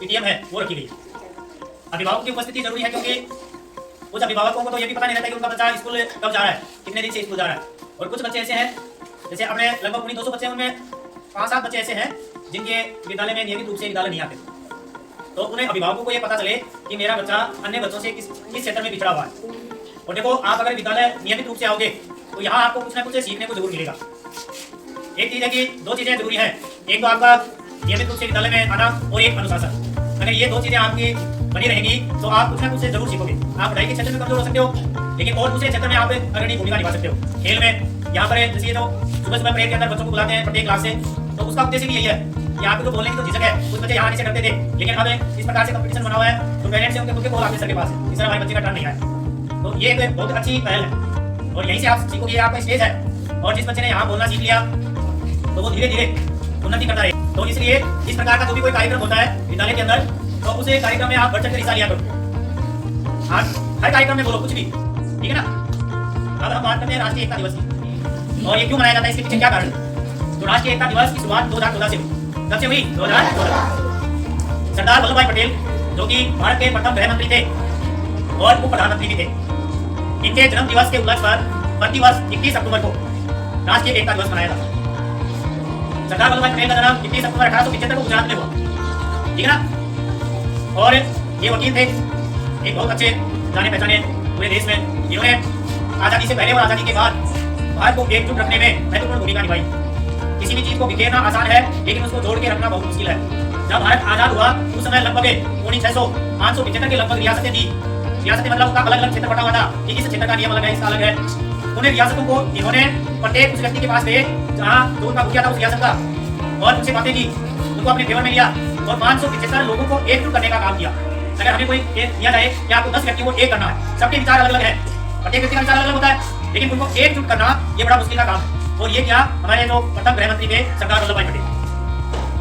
PTM है वो रखी गई। अभिभावक की उपस्थिति जरूरी है क्योंकि कुछ अभिभावकों को तो ये भी पता नहीं रहता कि उनका बच्चा स्कूल कब जा रहा है, कितने दिन से स्कूल जा रहा है। और कुछ बच्चे ऐसे हैं, जैसे अपने लगभग 200 बच्चे हैं, उनमें 5-7 बच्चे ऐसे हैं जिनके विद्यालय में नियमित रूप से विद्यालय नहीं आते। तो उन्हें अभिभावकों को ये पता चले कि मेरा बच्चा अन्य बच्चों से किस क्षेत्र में पिछड़ा हुआ है। और देखो, आप अगर विद्यालय नियमित रूप से आओगे तो यहाँ आपको कुछ ना कुछ सीखने को जरूर मिलेगा। एक चीज है कि 2 चीजें जरूरी है, एक तो आपका नियमित रूप से विद्यालय में आना और एक अनुशासन। अगर ये 2 चीजें आपकी बनी रहेंगी तो आप कुछ ना कुछ जरूर सीखोगे। आप पढ़ाई के क्षेत्र में कमजोर हो सकते हो, लेकिन और दूसरे क्षेत्र में आप अग्रणी भूमिका निभा सकते हो। खेल में यहाँ पर जैसे ये तो सुबह परेड के अंदर बच्चों को बुलाते हैं प्रत्येक क्लास से, तो उसका उद्देश्य भी यही है कि आपको तो बोलने की तो झिझक है, कुछ बच्चे यहाँ आने से करते थे, लेकिन अब इस प्रकार से कंपटीशन बना हुआ है तो पेरेंट्स से उनके खुद के कॉल आपके सर के पास है, इस तरह हमारे बच्चे का टर्न नहीं आया। तो ये एक बहुत अच्छी पहल है और यहीं से आप सीखोगे, आपका स्टेज है। और जिस बच्चे ने यहाँ बोलना सीख लिया तो वो धीरे धीरे उन्नति करता रहे। तो इसलिए इस प्रकार का जो भी कोई कार्यक्रम होता है विद्यालय के अंदर, तो उस कार्यक्रम में आप बढ़ चढ़कर हिस्सा लिया करो। हर कार्यक्रम में बोलो कुछ भी, ठीक है ना। अब हम बात करते हैं राष्ट्रीय एकता दिवस की, और ये क्यों मनाया जाता है, इसके पीछे क्या कारण है। तो राष्ट्रीय एकता दिवस की शुरुआत 2014 से हुई। कब से हुई? 2014। सरदार वल्लभ भाई पटेल जो कि भारत के प्रथम गृह मंत्री थे और उप प्रधानमंत्री भी थे, इनके जन्म दिवस के उपलक्ष्य पर प्रतिवर्ष 21 अक्टूबर को राष्ट्रीय एकता दिवस मनाया जाता है। सरदार वल्लभ भाई पटेल का जन्म 21 अक्टूबर 1875 को गुजरात में हुआ, ठीक है ना। और ये वकील थे, एक बहुत अच्छे जाने पहचाने पूरे देश में। इन्होंने आजादी से पहले और आजादी के बाद भारत को एकजुट रखने में महत्वपूर्ण भूमिका निभाई। किसी भी चीज को बिखेरना आसान है, लेकिन उसको जोड़ के रखना बहुत मुश्किल है। जब भारत आजाद हुआ उस समय लगभग 575 के लगभग रियासतें थी। रियासतें मतलब उसका अलग अलग क्षेत्र बटा हुआ था कि इस क्षेत्र का नियम अलग है, इसका अलग है। उन्हें रियासतों को इन्होंने प्रत्येक उस व्यक्ति के पास गए जहाँ जो उनका मुखिया था उस रियासत का, और उनसे बातें की, उनको अपने फेवर में लिया और 575 लोगों को एकजुट करने का काम किया। अगर हमें कोई दिया जाए कि आपको 10 व्यक्तियों को एक करना है, सबके विचार अलग अलग है, प्रत्येक व्यक्ति का विचार अलग अलग होता है, लेकिन उनको एकजुट करना ये बड़ा मुश्किल का काम है। और ये क्या हमारे जो प्रथम गृह मंत्री थे सरदार वल्लभ भाई पटेल,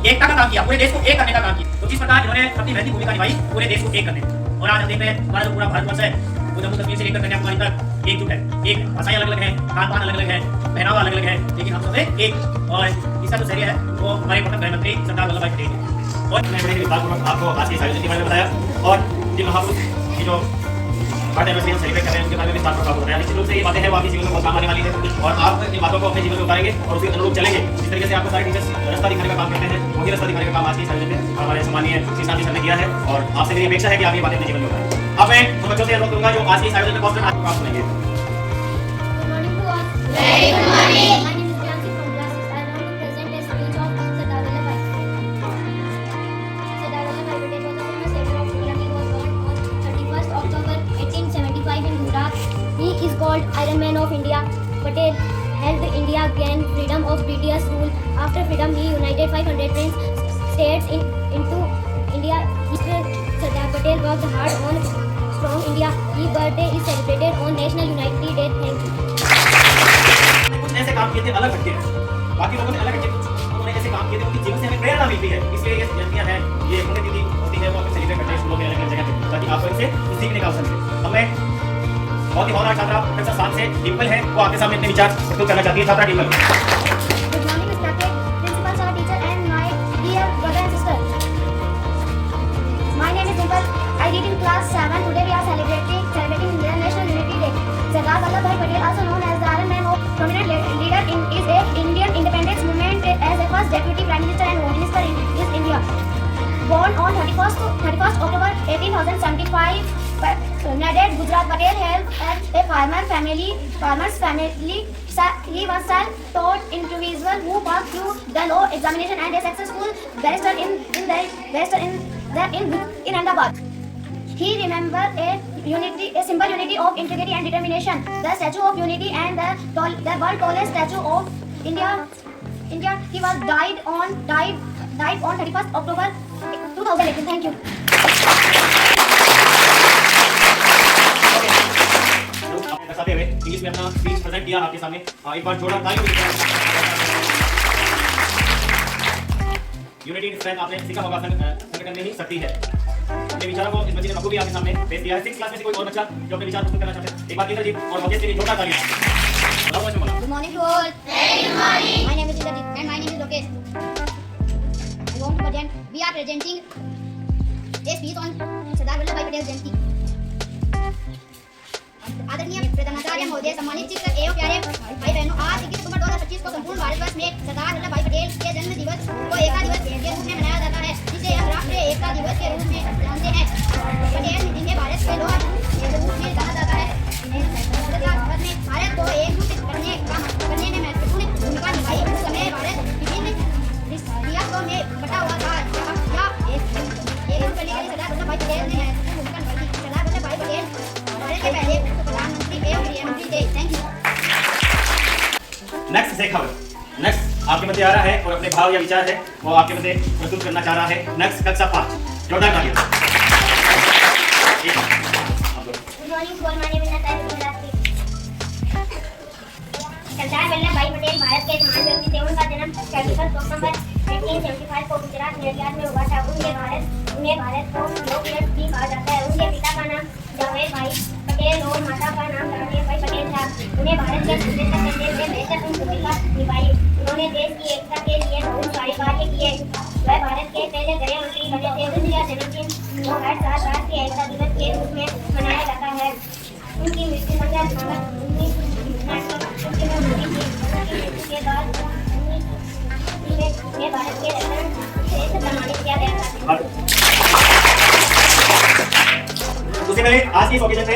एकता का काम किया, पूरे देश को एक करने का काम किया। तो इस प्रकार इन्होंने अपनी महत्वपूर्ण भूमिका निभाई पूरे देश को एक करने। और आज हम देख रहे हैं हमारा जो पूरा भारतवर्ष है वो जम्मू कश्मीर से लेकर कन्याकुमारी तक एकजुट है। एक भाषाएं अलग अलग है, खान पान अलग अलग है, पहनावा अलग अलग है, लेकिन हम सब एक। और इसका जो शरीर है वो हमारे प्रथम गृह मंत्री सरदार वल्लभ भाई पटेल। और मैं बड़े विस्तारपूर्वक आपको आज के इस आयोजन के बारे में बताया और जिन महापुरुष की जो बर्थडे एनिवर्सरी हम सेलिब्रेट कर रहे हैं उनके बारे में विस्तारपूर्वक आपको बताया। निश्चित रूप से ये बातें हैं वो आपके जीवन में बहुत काम आने वाली है और आप इन बातों को अपने जीवन में उतारेंगे और उसके अनुरूप चलेंगे। जिस तरीके से आपको सारे टीचर्स रास्ता दिखाने का काम करते हैं, वही रास्ता दिखाने का काम आज के इस आयोजन में हमारे सम्मानीय श्री शांति सर ने किया है और आपसे मेरी अपेक्षा है कि आप ये बातें अपने जीवन में उतारें। अब मैं उन बच्चों से अनुरोध करूंगा जो आज के इस आयोजन में पहुंचकर आपको काम सुनेंगे। Iron Man of India. Patel helped India gain freedom of British rule. After freedom, he united 500 states into India. Sardar Patel worked hard on strong India. His birthday is celebrated on National Unity Day. Thank you. कुछ ऐसे काम किए थे अलग हटके, बाकी लोगों ने अलग हटके उन्होंने ऐसे काम किए थे, उनके जीवन से हमें प्रेरणा मिलती है। इसलिए ये जयंतियां हैं, ये पुण्यतिथि होती है, वो हम सेलिब्रेट करते हैं स्कूलों में अलग अलग जगह पे, ताकि आपको इनसे सीखने का अवसर मिले। हमें बहुत ही होनहार छात्रा प्रोफेसर शान से डिम्पल है, वो आपके सामने अपने विचार प्रस्तुत करना चाहती है। छात्रा Dimple. Good morning, Mr. Principal, sir, teacher, and my dear brother and sister. My name is Dimple. I read in class 7. Today we are celebrating Indian National Unity Day. Sardar Vallabh Bhai Patel, also known as the Iron Man of prominent leader is a Indian independence movement as a first deputy prime minister and home minister in India. Born on 31st October 1875. Nadat Gujarat, Patel hailed at a farmer's family. He was self-taught individual who passed through the law examination and a successful barrister in Ahmedabad. He remembered a simple unity of integrity and determination. The Statue of Unity and the world tallest statue of India. He was died on 31st October 2018. Thank you. दर्शाते हुए English में अपना speech present किया आपके सामने। एक बार जोरदार तालियों यूनिटी इन स्ट्रेंथ आपने सीखा होगा, संगठन में ही शक्ति है। अपने विचारों को इस बच्चे ने बखूबी आपके सामने पेश किया है। 6th क्लास में से कोई और बच्चा जो अपने विचार प्रस्तुत करना चाहते हैं, एक बार इंद्रजीत और मजेश के लिए जोरदार तालियां। Good morning to all. Good morning. My name is Indrajit and my name is Lokesh. We are presenting on Sardar Vallabh Bhai Patel जयंती। आदरणीय प्रधानाचार्य महोदय, सम्मानित शिक्षक एवं प्यारे भाई बहनों, आज 21 अक्टूबर 2025 को संपूर्ण भारतवर्ष में सरदार वल्लभ भाई पटेल के जन्म दिवस को एकता दिवस के रूप में मनाया जाता है, जिसे हम राष्ट्रीय एकता दिवस के रूप में जानते हैं। पटेल जिन्हें भारत के लोग के रूप में जाना जाता है, भारत को एकजुट करने में महत्वपूर्ण भूमिका निभाई। उस समय भारत विभिन्न रियासतों में बटा हुआ था। एक करने के लिए सरदार वल्लभ भाई पटेल ने महत्वपूर्ण भूमिका निभाई। सरदार वल्लभ भाई पटेल भारत के पहले प्रधानमंत्री एवं गृहमंत्री थे। Thank you. नेक्स्ट से खबर नेक्स्ट आपके मध्य आ रहा है और अपने भाव या विचार है वो आपके मध्य प्रस्तुत करना चाह रहा है। नेक्स्ट कक्षा 5 जोरदार तालियां। Good morning school, my name is Natasha. Sardar Vallabh Bhai Patel Bharat के महान व्यक्ति थे। उनका जन्म 31 अक्टूबर 1875 को गुजरात नडियाद में हुआ था। उन्हें भारत को लोकरत्न भी कहा जाता है। उनके पिता का नाम जावेद भाई पटेल और माता का नाम रानी भाई पटेल था। उन्हें भारत के सुरक्षा करने में महत्वपूर्ण भूमिका निभाई। उन्होंने देश की एकता के लिए बहुत सारे कार्य किए। वह भारत के पहले गृह मंत्री बने थे। उनका जन्मदिन को हर साल राष्ट्रीय एकता दिवस के रूप में मनाया जाता है। उनकी मृत्यु संख्या के बाद में भारत के रत्न से सम्मानित किया गया था। उससे पहले आज की इस ओकेजन पे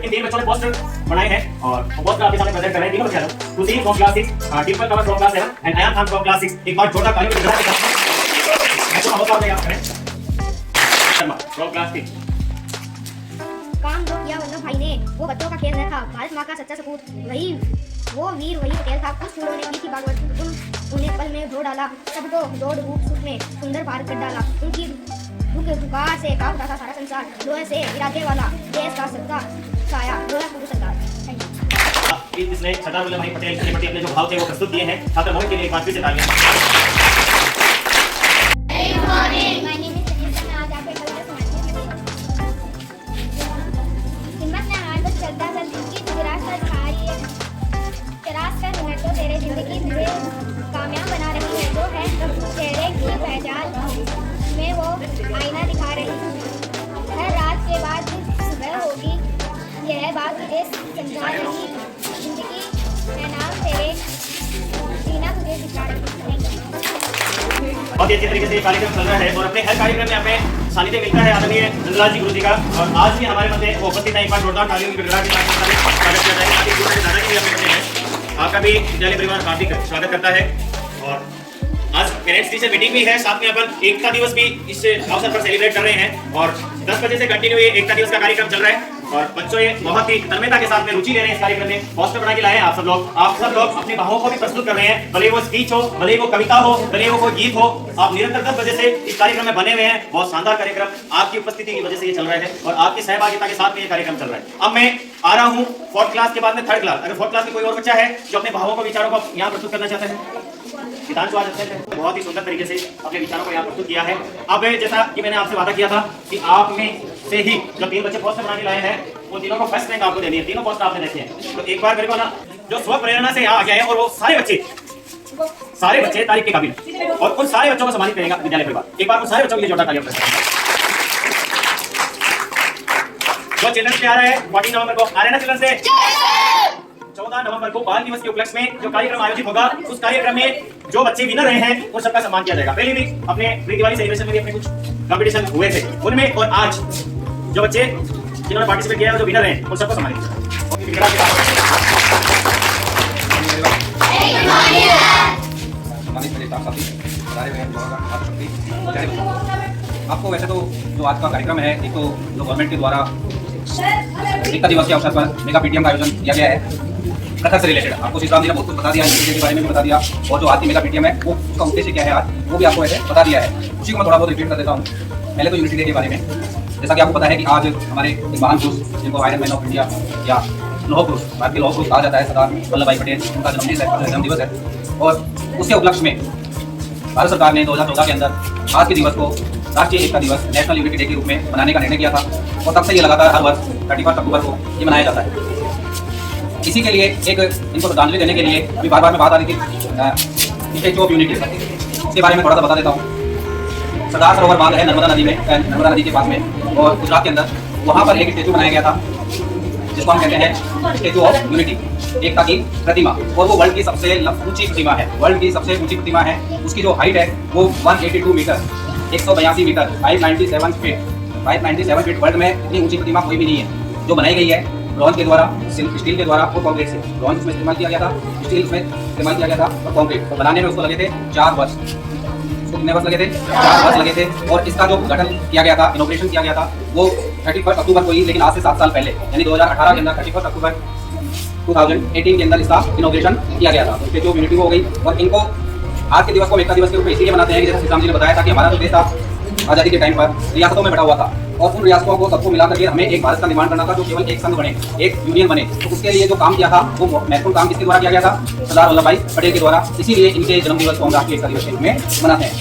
इन 3 बच्चों ने पोस्टर बनाए हैं और पोस्टर आपके सामने प्रेजेंट कर रहे हैं। तीनों बच्चे Tusi from class 6, Dimple Kanwar from class 7 and Ayaan Khan from class 6। एक बार जोरदार तालियों के साथ ऐसे हम और याद करें। Sharma from class 6। काम जो किया वल्लभ भाई ने वो बच्चों का खेल नहीं था, भारत माँ का सच्चा सपूत वो वीर वही पटेल था। कुछ फूलों ने की थी बागवत, उन्हें पल में धो डाला, सबको दौड़ धूप सुख में सुंदर पार कर डाला। उनकी भूख पुकार से कांप उठा था सारा संसार। लोहे से इरादे वाला देश का सत्ता छाया लोहा पुरुष सरदार। इसने सरदार वल्लभ भाई पटेल के प्रति अपने जो भाव थे वो प्रस्तुत किए हैं। छात्र मोहित के लिए एक बार फिर से तालियां। कामयाब बना रही है जो है चेहरे की पहचान में वो आईना दिखा रही है। हर रात के बाद सुबह होगी, यह बात तुझे समझा रही जिंदगी है नाम तेरे जीना तुझे दिखा रही। बहुत ही अच्छी तरीके से ये कार्यक्रम चल रहा है और अपने हर कार्यक्रम में हमें सानिध्य मिलता है आदरणीय नंदलाल जी गुरु जी का। और आज भी हमारे मध्य वो उपस्थित है। एक बार जोरदार तालियों की गड़गड़ाहट के साथ स्वागत किया जाए। दादा जी अपने हैं, आपका भी विद्यालय परिवार हार्दिक स्वागत करता है। और आज पेरेंट्स टीचर मीटिंग भी है, साथ में अपन एकता दिवस भी इस अवसर पर सेलिब्रेट कर रहे हैं। और 10 बजे से कंटिन्यू ये एकता दिवस का कार्यक्रम चल रहा है और बच्चों ये बहुत ही तन्मयता के साथ में रुचि ले रहे हैं इस कार्यक्रम में। पोस्टर बना के लाए हैं आप सब लोग अपने भावों को भी प्रस्तुत कर रहे हैं। भले वो स्पीच हो, भले वो कविता हो, भले वो कोई गीत हो, आप निरंतर 10 बजे से इस कार्यक्रम में बने हुए हैं। बहुत शानदार कार्यक्रम आपकी उपस्थिति की वजह से ये चल रहा है और आपकी सहभागिता के साथ में ये कार्यक्रम चल रहा है। अब मैं आ रहा हूँ 4th क्लास के बाद में 3rd क्लास। अगर 4th क्लास में कोई और बच्चा है जो अपने भावों को विचारों को यहाँ प्रस्तुत करना चाहता है, सिद्धांत आज बहुत ही सुंदर तरीके से अपने विचारों को यहाँ प्रस्तुत किया है। अब जैसा कि मैंने आपसे वादा किया था कि आप में से ही जो 3 बच्चे पोस्टर बना के लाए हैं वो तीनों को फर्स्ट रैंक आपको देनी है। तीनों पोस्टर आपने देखे हैं तो एक बार मेरे को ना जो स्व प्रेरणा से यहाँ आ गया है और वो सारे बच्चे तारीफ के काबिल और उन सारे बच्चों को सम्मानित करेगा विद्यालय परिवार। एक बार उन सारे बच्चों के लिए जोरदार तालियां। जो चिल्ड्रंस डे आ रहा है 14 नवंबर को, आ रहे हैं ना चिल्ड्रंस डे? 14 नवंबर को बाल दिवस के उपलक्ष्य में जो कार्यक्रम आयोजित होगा उस कार्यक्रम में जो बच्चे विनर रहे हैं उन सबका सम्मान किया जाएगा। पहले भी अपने प्री दिवाली सेलिब्रेशन में भी अपने कुछ कंपटीशन हुए थे उनमें, और आज जो बच्चे जिन्होंने पार्टिसिपेट किया है जो विनर हैं उन सबको सम्मानित किया। आपको वैसे तो जो आज का कार्यक्रम है, एक तो जो गवर्नमेंट के द्वारा एकता दिवस के अवसर पर मेगा पीटीएम का आयोजन किया गया है कथक से रिलेटेड। आपको श्रीराम जी ने बहुत कुछ बता दिया है, के बारे में भी बता दिया और जो आज की मेगा पीटीएम है वो उसका उद्देश्य क्या है आज वो भी आपको ऐसे बता दिया है। उसी को मैं थोड़ा बहुत रिपीट कर देता हूँ। पहले तो यूनिटी डे के बारे में, जैसा कि आपको पता है कि आज हमारे एक महान पुरुष जिनको आयरन मैन ऑफ इंडिया या लौह पुरुष, भारत के लौह पुरुष कहा जाता है, सरदार वल्लभ भाई पटेल, उनका जन्म दिवस है। और उसके उपलक्ष्य में भारत सरकार ने 2014 के अंदर आज के दिवस को राष्ट्रीय एकता दिवस, नेशनल यूनिटी डे के रूप में मनाने का निर्णय किया था और तब से ये लगातार हर वर्ष 31 अक्टूबर को ये मनाया जाता है। इसी के लिए एक इनको श्रद्धांजलि देने के लिए अभी बार बार में बात आ रही थी स्टैच्यू ऑफ यूनिटी, इसके बारे में थोड़ा सा बता देता हूँ। सरदार सरोवर बांध है नर्मदा नदी के पास में और गुजरात के अंदर, वहाँ पर एक स्टेचू बनाया गया था जिसको हम कहते हैं स्टेचू ऑफ यूनिटी, एकता की प्रतिमा। और वो वर्ल्ड की सबसे ऊंची प्रतिमा है, वर्ल्ड की सबसे ऊंची प्रतिमा है। उसकी जो हाइट है वो 182 मीटर, 182 मीटर, 597 फीट। वर्ल्ड में इतनी ऊंची प्रतिमा कोई भी नहीं है, जो बनाई गई है ब्रॉन्ज के द्वारा, स्टील के द्वारा और कॉन्क्रीट से। ब्रॉन्ज उसमें इस्तेमाल किया गया था, स्टील उसमें इस्तेमाल किया गया था और कॉन्क्रीट। तो बनाने में उसको लगे थे 4 वर्ष। उसको कितने वर्ष लगे थे? 4 वर्ष लगे थे। और इसका जो गठन किया गया था, इनॉग्रेशन किया गया था, वो 31 अक्टूबर को ही, लेकिन आज से 7 साल पहले यानी 2018 के अंदर 31 अक्टूबर 2018 के अंदर इसका इनॉग्रेशन किया गया था। स्टेचू ऑफ यूनिटी हो गई। और इनको आज के दिवस को एकता दिवस के रूप में इसीलिए मनाते हैं कि जैसे श्री राम जी ने बताया था कि हमारा जो देश था आज़ादी के टाइम पर रियासतों में बटा हुआ था और उन रियासतों को सबको मिला करके हमें एक भारत का निर्माण करना था जो केवल एक संघ बने, एक यूनियन बने। तो उसके लिए जो काम किया था वो महत्वपूर्ण काम किसके द्वारा किया गया था? सरदार वल्लभ भाई पटेल के द्वारा। इसीलिए इनके जन्म दिवस को हम राष्ट्रीय एकता दिवस के रूप में मनाते हैं।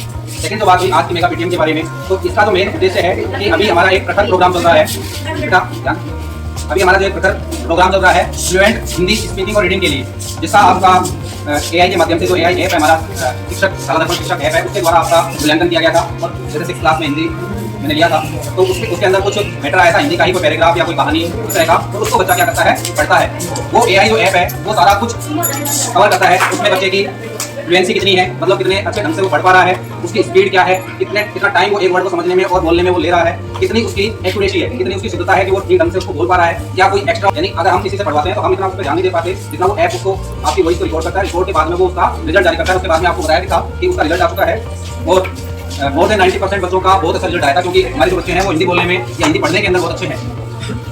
सेकंड जो बात हुई आज की मेगा पीटीएम के बारे में, तो इसका जो मेन उद्देश्य है कि अभी हमारा एक प्रखर प्रोग्राम चल रहा है। अभी हमारा जो एक प्रखर प्रोग्राम चल रहा है फ्लुएंट हिंदी स्पीकिंग और रीडिंग के लिए, जिसका आपका AI के माध्यम से जो AI ऐप है हमारा शिक्षक शाला दर्पण शिक्षक ऐप है, उसके द्वारा आपका मूल्यांकन किया गया था। और जैसे 6th क्लास में हिंदी मैंने लिया था तो उसके अंदर कुछ मैटर आया था हिंदी का ही, कोई पैराग्राफ या कोई कहानी इस तरह का, तो उसको बच्चा क्या करता है? पढ़ता है। वो AI जो ऐप है वो सारा कुछ कवर करता है। उसमें बच्चे की फ्लुएंसी कितनी है, मतलब कितने अच्छे ढंग से वो पढ़ पा रहा है, उसकी स्पीड क्या है, कितना टाइम वो एक वर्ड को समझने में और बोलने में वो ले रहा है, कितनी उसकी एक्यूरेसी है, कितनी उसकी शुद्धता है कि वो ठीक ढंग से उसको बोल पा रहा है, क्या कोई एक्स्ट्रा, यानी अगर हम किसी से पढ़वाते हैं तो हम इतना उस पर ध्यान नहीं दे पाते जितना वो ऐप उसको आपकी वॉइस को रिकॉर्ड करता है। रिकॉर्ड के बाद में वो उसका रिजल्ट जारी करता है। उसके बाद में आपको बताया था कि उसका रिजल्ट आ चुका है और मोर देन 90% बच्चों का बहुत अच्छा रिजल्ट आया था, क्योंकि हमारे जो बच्चे हैं वो हिंदी बोलने में या हिंदी पढ़ने के अंदर बहुत अच्छे हैं।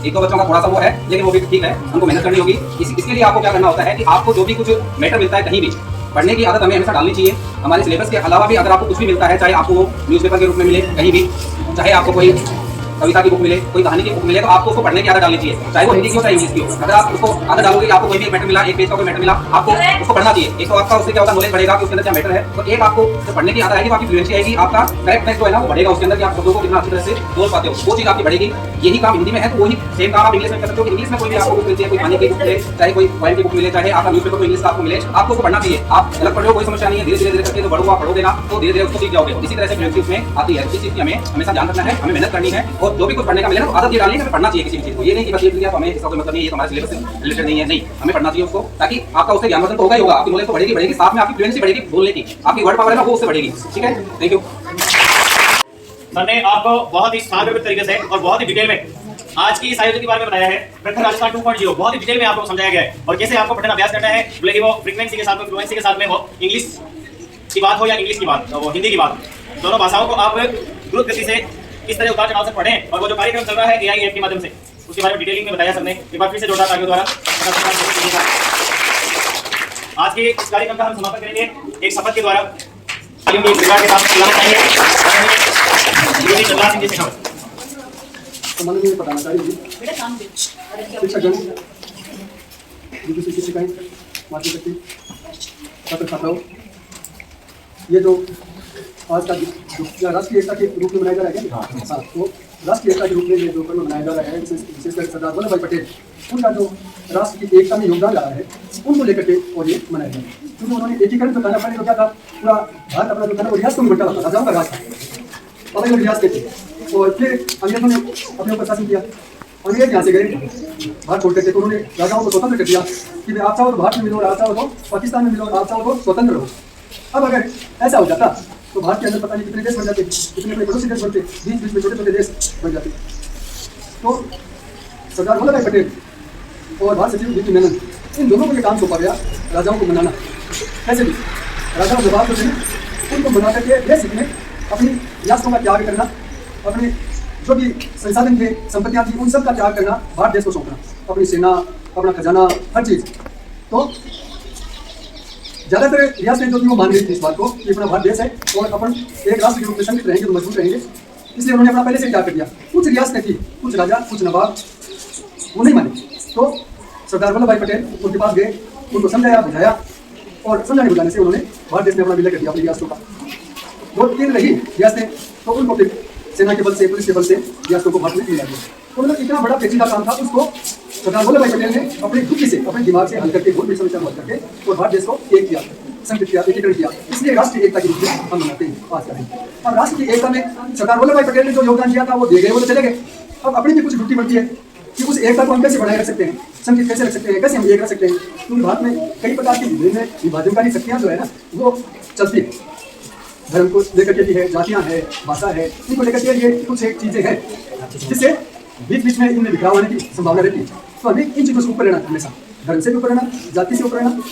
एक दो बच्चों का थोड़ा सा वो है, लेकिन वो भी ठीक है, हमको मेहनत करनी होगी। इसके लिए आपको क्या करना होता है कि आपको जो भी कुछ मैटर मिलता है कहीं भी, पढ़ने की आदत हमें हमेशा डालनी चाहिए। हमारे सिलेबस के अलावा भी अगर आपको कुछ भी मिलता है, चाहे आपको वो न्यूज़पेपर के रूप में मिले कहीं भी, चाहे आपको कोई कविता की बुक मिले, कोई कहानी की बुक मिले, तो आपको उसको पढ़ने की आदत डालनी चाहिए, चाहे वो हिंदी की हो चाहे इंग्लिश की हो। अगर आप उसको आदत डालोगे कि आपको कोई भी एक मैटर मिला, एक पेज का कोई मैटर मिला, आपको उसको पढ़ना चाहिए। एक तो आपका उससे क्या होता है, नॉलेज बढ़ेगा कि उसके अंदर क्या मैटर है, तो एक आपको जो पढ़ने की आदत आएगी, आपकी फ्लुएंसी आएगी, आपका करेक्टनेस जो है ना वो बढ़ेगा उसके अंदर, कि आप शब्दों को कितना अच्छी तरह से बोल पाते हो, वो चीज़ आपकी बढ़ेगी। यही काम हिंदी में है तो वही सेम काम आप इंग्लिश में कर सकते हो। इंग्लिश में कोई भी आपको बुक मिलती है, कोई कहानी की बुक मिले, चाहे कोई पोएम की बुक मिले, चाहे आपका न्यूज़पेपर कोई इंग्लिश का आपको मिले, आपको उसको पढ़ना चाहिए। आप अलग पढ़ो कोई समस्या नहीं है, धीरे धीरे करके तो बढ़ो, आप पढ़ोगे ना तो धीरे धीरे उसको सीख जाओगे। इसी तरह से फ्लुएंसी उसमें आती है। इस चीज़ की हमें हमेशा ध्यान रखना है, हमें मेहनत करनी है और जो भी कुछ पढ़ने का मिले ना आदत ये डालनी है, हमें पढ़ना चाहिए किसी भी चीज़ को। ये नहीं कि बस ये लिया तो हमें इसका कोई मतलब नहीं है, ये हमारे सिलेबस से रिलेटेड नहीं है, नहीं, हमें पढ़ना चाहिए उसको, ताकि आपका उससे ज्ञानवर्धन तो होगा ही होगा, आपकी नॉलेज तो बढ़ेगी, साथ में आपकी फ्लुएंसी बढ़ेगी, बोलने की आपकी वर्ड पावर है ना वो उससे बढ़ेगी। ठीक है, थैंक यू। सर ने आपको बहुत ही शानदार तरीके से और बहुत ही डिटेल में आज की इस आयोजन के बारे में बताया है। प्रखर राजस्थान 2.0 बहुत ही डिटेल में आपको समझाया गया है और कैसे आपको पठन अभ्यास करना है, बोले कि वो फ्रीक्वेंसी के साथ में, फ्लुएंसी के साथ में, वो इंग्लिश की बात हो या इंग्लिश की बात, वो हिंदी की बात, दोनों भाषाओं को आप द्रुत गति से किस तरह उतार चढ़ाव से पढ़ें। और वो जो कार्यक्रम चल रहा है AI ऐप के माध्यम से, उसके बारे में डिटेलिंग में बताया सर ने। एक बार फिर से जोरदार तालियों द्वारा आज के इस कार्यक्रम का हम समापन करेंगे एक शपथ के द्वारा। के साथ बुलाना चाहिए सिंह जी से शपथ। संबंध में बताना चाहिए शिक्षकगण, शिक्षिकाएं, मातृशक्ति, छात्र छात्राओं, ये जो आज का राष्ट्रीय एकता के रूप में मनाया जा रहा है, हाँ, तो राष्ट्रीय एकता के रूप में ये जो पर्व मनाया जा रहा है, विशेषकर सरदार वल्लभ भाई पटेल उनका जो राष्ट्र की एकता में योगदान रहा है, उनको लेकर के और ये मनाया जा रहा है। क्योंकि उन्होंने एकीकरण तो करना पड़े, तो क्या था, पूरा भारत अपना जो था ना वो रियासतों में बंटा हुआ था, राजाओं का राज था, अलग अलग रियासतें थी। और फिर अंग्रेजों ने अपने ऊपर शासन किया, अंग्रेज यहाँ से गए भारत छोड़ते थे, तो उन्होंने राजाओं को स्वतंत्र कर दिया कि आप चाहो तो भारत में मिलो, आप चाहो तो पाकिस्तान में मिलो, आप चाहो तो स्वतंत्र रहो। अब अगर ऐसा हो जाता तो भारत के अंदर पता नहीं कितने देश बन जाते, कितने अपने पड़ोसी देश बनते, बीच बीच में छोटे छोटे देश बन जाते। तो सरदार वल्लभ भाई पटेल और भारत सचिव वी.पी. मेनन, इन दोनों को ये काम सौंपा गया राजाओं को मनाना। कैसे भी राजाओं के बाद उनको मना करके देश में अपनी रियासतों का त्याग करना, अपने जो भी संसाधन थे, संपत्तियां थी, उन सब का त्याग करना, भारत देश को सौंपना, अपनी सेना, अपना खजाना, हर चीज़। तो ज़्यादातर रियासतें जो थी वो मान रही थी इस बात को कि अपना भारत देश है और अपन एक राष्ट्र के रूप में संगठित रहेंगे तो मजबूत रहेंगे, इसलिए उन्होंने अपना पहले से त्याग कर दिया। कुछ रियासतें थी, कुछ राजा, कुछ नवाब, वो नहीं माने, तो सरदार वल्लभ भाई पटेल उनके पास गए, उनको समझाया, बुझाया और समझाने बुझाने से उन्होंने भारत देश में अपना विलय कर दिया अपनी रियासतों का। वो तीन रही रियासतें, तो उनको फिर सेना के बल से, पुलिस के बल से रियासतों को भारत में मिला दिया। तो मतलब इतना बड़ा पेचीदा काम था, उसको सरदार वल्लभ भाई पटेल ने अपनी बुद्धि से, अपने दिमाग से हल करके, बहुत बड़ी समस्या को हल करके और भारत देश को एक किया। संगठित किया, एकीकरण किया, इसलिए राष्ट्रीय एकता के रूप में हम मनाते हैं, पास करेंगे। अब राष्ट्र की एकता में सरदार वल्लभ भाई पटेल ने जो योगदान दिया था वो दे गए, वो तो चले गए। अब अपनी भी कुछ ड्यूटी बनती है कि उस एकता को हम कैसे बनाए रख सकते हैं, संगठित कैसे रख सकते हैं, कैसे हम एक रख सकते हैं। क्योंकि भारत में कई प्रकार की विभाजनकारी शक्तियाँ जो है ना वो चलती है, धर्म को लेकर के भी है, जातियाँ है, भाषा है, इनको लेकर के ये कुछ एक चीज़ें हैं जिससे बीच बीच में इनमें बिखराव आने की संभावना रहती है। तो हमें इन चीज़ों से ऊपर रहना, हमेशा धर्म से भी ऊपर रहना, जाति से ऊपर रहना,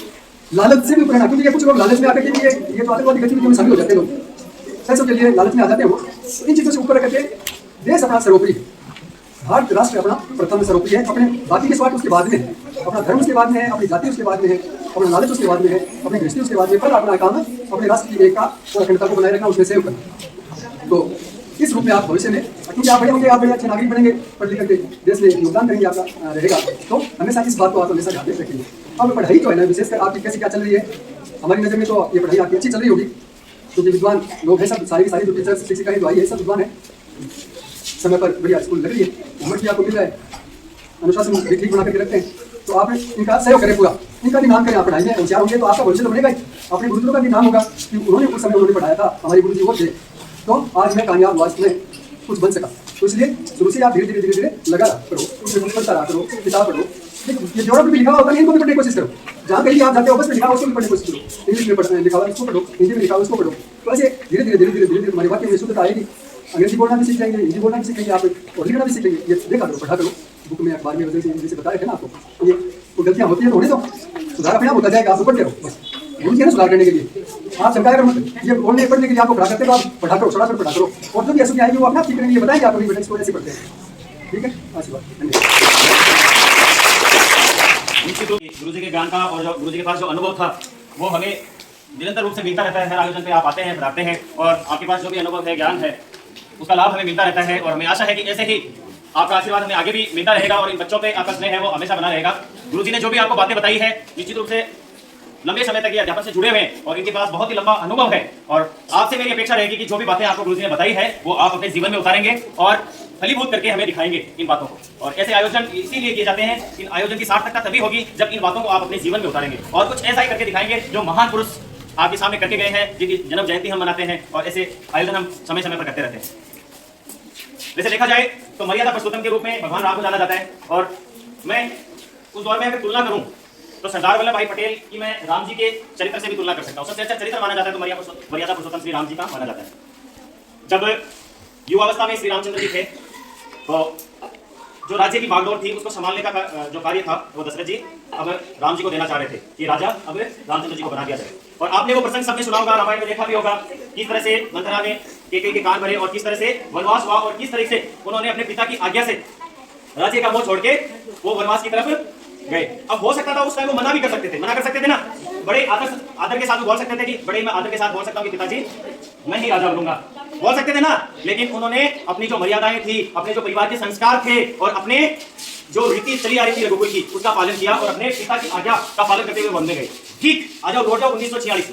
लालच से भी ऊपर रहना। क्योंकि ये कुछ लोग लालच में आकर के ये तो आतंकवादी गतिविधियों में शामिल हो जाते हैं, लोग पैसों के लिए लालच में आ जाते हैं। वो इन चीज़ों से ऊपर रह करके देश अपना सर्वोपरि है, भारत राष्ट्र अपना प्रथम सर्वोपरि है, अपने बाकी के स्वार्थ उसके बाद में है, अपना धर्म उसके बाद में है, अपनी जाति उसके बाद में है, अपना लालच उसके बाद में है, अपनी दृष्टि उसके बाद में, पर अपना काम अपने राष्ट्र की एकता और अखंडता को बनाए रखना, उसमें सहयोग करना। तो इस रूप में आप भविष्य में, क्योंकि आप बड़े होंगे, आप बड़े अच्छे नागरिक बनेंगे, पढ़ लिख करके देश में योगदान करेंगे, आपका रहेगा, तो हमेशा इस बात को आप हमेशा ध्यान में रखेंगे। अब पढ़ाई जो है ना, विशेषकर आपकी कैसी क्या चल रही है, हमारी नज़र में तो ये पढ़ाई आपकी अच्छी चल रही होगी, क्योंकि विद्वान लोग हैं सब, सारी की सारी जो टीचर्स शिक्षिकाएं जो आई है सब विद्वान है, समय पर बढ़िया स्कूल लग रही है, होमवर्क भी आपको मिल रहा है, अनुशासन भी ठीक बना करके रखते हैं। तो आप इनका सहयोग करें पूरा, इनका भी नाम करें। आप पढ़ाई में होशियार होंगे तो आपका भविष्य तो बनेगा ही, अपने गुरुजनों का भी नाम होगा कि उन्होंने उस समय उन्होंने पढ़ाया था, हमारे गुरुजी वो थे, तो आज मैं कामयाब हुआ, इसमें कुछ बन सका। तो इसलिए शुरू से आप धीरे धीरे धीरे धीरे लगा करो, उसमें पढ़ता रहा करो, किताब पढ़ो, ये जोड़ा भी लिखा हुआ होता है इनको भी पढ़ने की कोशिश करो। जहाँ कहीं आप जाते हो बस में लिखा हुआ उसको भी पढ़ने की कोशिश करो, इंग्लिश में पढ़ना लिखा हुआ उसको पढ़ो, हिंदी में लिखा हुआ उसको पढ़ो। तो ऐसे धीरे धीरे धीरे धीरे धीरे धीरे हमारे वाक्य में शुद्धता आएगी, अंग्रेजी बोलना भी सीख जाएंगे, हिंदी बोलना भी सीख लेंगे, आप और लिखना भी सीख लेंगे। ये देखा करो, पढ़ा करो, बुक में अखबार में वजह से जैसे बताया है ना आपको, ये कोई गलतियाँ होती है तो होने दो, सुधार अपने आप होता जाएगा, आप पढ़ते रहो बस। गुरु जी ना सुधार करने के लिए आप चमकाया करो, ये बोलने पढ़ने के लिए आपको पढ़ा करते हो, आप पढ़ा करो, सड़ासड़ पढ़ा करो, और जो भी ऐसी आएगी वो अपना ठीक करेंगे, ये बताएंगे आपको भी बेटा इसको ऐसे पढ़ते हैं। ठीक है, आशीर्वाद, गुरु जी के ज्ञान का और जो गुरु जी के पास जो अनुभव था वो हमें निरंतर रूप से मिलता रहता है। हर आयोजन पे आप आते हैं, पढ़ाते हैं, और आपके पास जो भी अनुभव है, ज्ञान है, उसका लाभ हमें मिलता रहता है। और हमें आशा है कि ऐसे ही आपका आशीर्वाद हमें आगे भी मिलता रहेगा और इन बच्चों पे आपका स्नेह है वो हमेशा बना रहेगा। गुरु जी ने जो भी आपको बातें बताई है निश्चित रूप से लंबे समय तक ये अध्यापन से जुड़े हुए हैं और इनके पास बहुत ही लंबा अनुभव है, और आपसे मेरी अपेक्षा रहेगी कि जो भी बातें आपको गुरु जी ने बताई है वो आप अपने जीवन में उतारेंगे और फलीभूत करके हमें दिखाएंगे इन बातों को। और ऐसे आयोजन इसीलिए किए जाते हैं, इन आयोजन की सार्थकता तभी होगी जब इन बातों को आप अपने जीवन में उतारेंगे और कुछ ऐसा ही करके दिखाएंगे जो महान पुरुष आपके सामने करके गए हैं, जिनकी जन्म जयंती हम मनाते हैं, और ऐसे आयोजन हम समय समय पर करते रहते हैं। वैसे देखा जाए तो मर्यादा पुरुषोत्तम के रूप में भगवान राम को जाना जाता है, और मैं उस दौर में अगर तुलना करूं तो सरदार वल्लभ भाई पटेल की मैं राम जी के चरित्र से भी तुलना कर सकता हूं। सबसे अच्छा चरित्र माना जाता है तो मर्यादा पुरुषोत्तम श्री राम जी का माना जाता है। जब युवावस्था में श्री रामचंद्र जी थे तो जो राज्य की बागडोर थी उसको संभालने का जो कार्य था वो दशरथ जी अब राम जी को देना चाह रहे थे कि राजा अब रामचंद्र जी को बना दिया जाए। और आपने वो प्रसंग सबने सुना होगा, रामायण में देखा भी होगा, किस तरह से मंथरा ने केकई के कान भरे और किस तरह से वनवास हुआ और किस तरह से उन्होंने अपने पिता की आज्ञा से राज्य का मोह छोड़ के वो वनवास की तरफ गए। अब हो सकता था उस टाइम वो मना कर सकते थे ना, बड़े आदर के साथ बोल सकते थे कि बड़े मैं आदर के साथ बोल सकता हूँ कि पिताजी मैं ही राजा बनूंगा, बोल सकते थे ना। लेकिन उन्होंने अपनी जो मर्यादाएं थी, अपने जो परिवार के संस्कार थे और अपने जो रीति चली आ रही थी रघुकुल की, उसका पालन किया और अपने पिता की आज्ञा का पालन करते हुए वन में गए। ठीक आ जाओ लौट जाओ 1946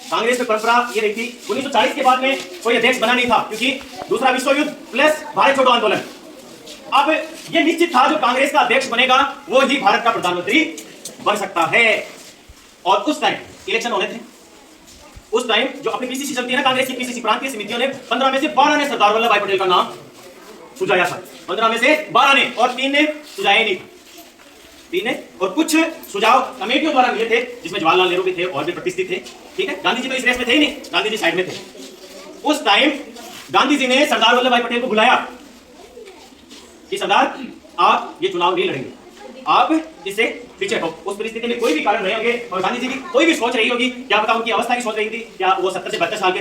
कांग्रेस में परंपरा ये रही थी, 1940 के बाद में कोई अध्यक्ष बना नहीं था क्योंकि दूसरा विश्व युद्ध प्लस भारत छोड़ो आंदोलन। अब ये निश्चित था जो कांग्रेस का अध्यक्ष बनेगा वो ही भारत का प्रधानमंत्री बन सकता है। और उस टाइम इलेक्शन होने थे, उस टाइम जो अपनी पीसीसी चलती है ना कांग्रेस की पीसीसी प्रांतीय समितियों ने 15 में से 12 ने सरदार वल्लभ भाई पटेल का नाम सुझाया था। 15 में से 12 ने, और 3 ने सुझाया नहीं, 3 ने, और कुछ सुझाव कमेटियों द्वारा मिले थे जिसमें जवाहरलाल नेहरू भी थे और भी प्रतिष्ठित थे। ठीक है, गांधी जी तो इस रेस में थे ही नहीं, गांधी जी साइड में थे। उस टाइम गांधी जी ने सरदार वल्लभ भाई पटेल को बुलाया कि सरदार आप ये चुनाव नहीं लड़ेंगे, आप इससे पीछे हो। उस परिस्थिति में कोई भी कारण रहे होंगे और गांधी जी की कोई भी सोच रही होगी, क्या पता उनकी अवस्था की सोच रही थी, क्या वो 70 से 72 साल के